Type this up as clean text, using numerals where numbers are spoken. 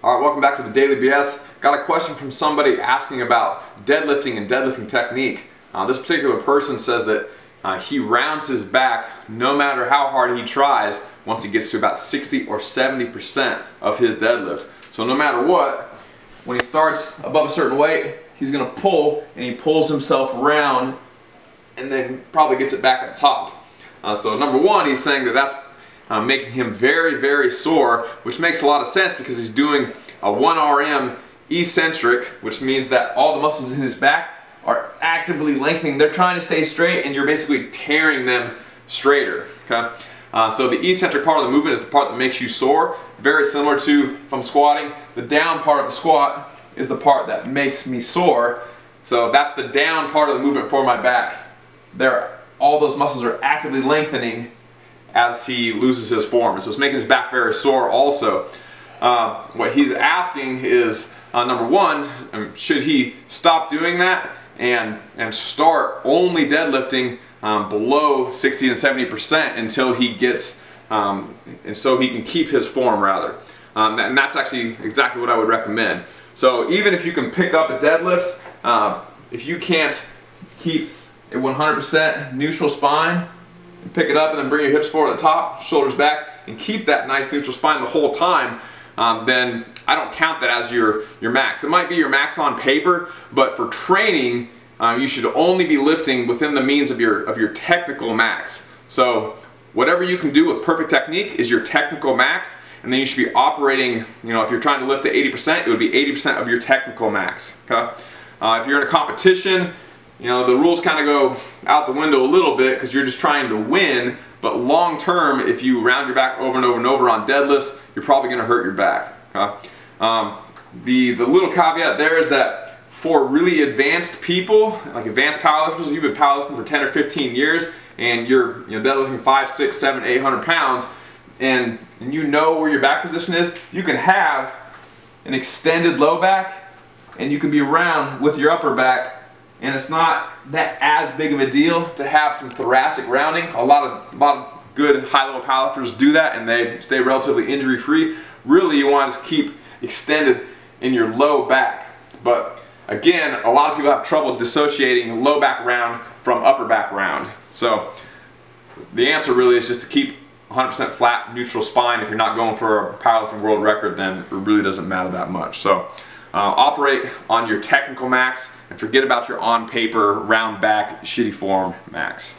All right, welcome back to the Daily BS. Got a question from somebody asking about deadlifting and deadlifting technique. This particular person says that he rounds his back no matter how hard he tries once he gets to about 60 or 70% of his deadlift. So no matter what, when he starts above a certain weight, he's going to pull, and he pulls himself around and then probably gets it back at the top. So number one, he's saying that that's making him very, very sore, which makes a lot of sense because he's doing a 1 RM eccentric, which means that all the muscles in his back are actively lengthening. They're trying to stay straight, and you're basically tearing them straighter. Okay? So the eccentric part of the movement is the part that makes you sore. Very similar to if I'm squatting, the down part of the squat is the part that makes me sore. So that's the down part of the movement for my back. All those muscles are actively lengthening as he loses his form, and so it's making his back very sore also. What he's asking is, number one, should he stop doing that and start only deadlifting below 60 and 70% until he gets, and so he can keep his form rather. And that's actually exactly what I would recommend. So even if you can pick up a deadlift, if you can't keep a 100% neutral spine, and pick it up and then bring your hips forward at the top, shoulders back, and keep that nice neutral spine the whole time, then I don't count that as your max. It might be your max on paper, but for training, you should only be lifting within the means of your technical max. So whatever you can do with perfect technique is your technical max, and then you should be operating, if you're trying to lift to 80%, it would be 80% of your technical max. Okay? If you're in a competition, the rules kind of go out the window a little bit because you're just trying to win, but long term, if you round your back over and over and over on deadlifts, you're probably going to hurt your back. Okay? The little caveat there is that for really advanced people, like advanced powerlifters, you've been powerlifting for 10 or 15 years, and you're deadlifting 5, 6, 7, 800 pounds, and you know where your back position is, you can have an extended low back, and you can be around with your upper back. And it's not that as big of a deal to have some thoracic rounding. A lot of good high-level powerlifters do that, and they stay relatively injury-free. Really, you want to keep extended in your low back. But again, a lot of people have trouble dissociating low back round from upper back round. So the answer really is just to keep 100% flat, neutral spine. If you're not going for a powerlifting world record, then it really doesn't matter that much. So operate on your technical max and forget about your on paper, round back, shitty form max.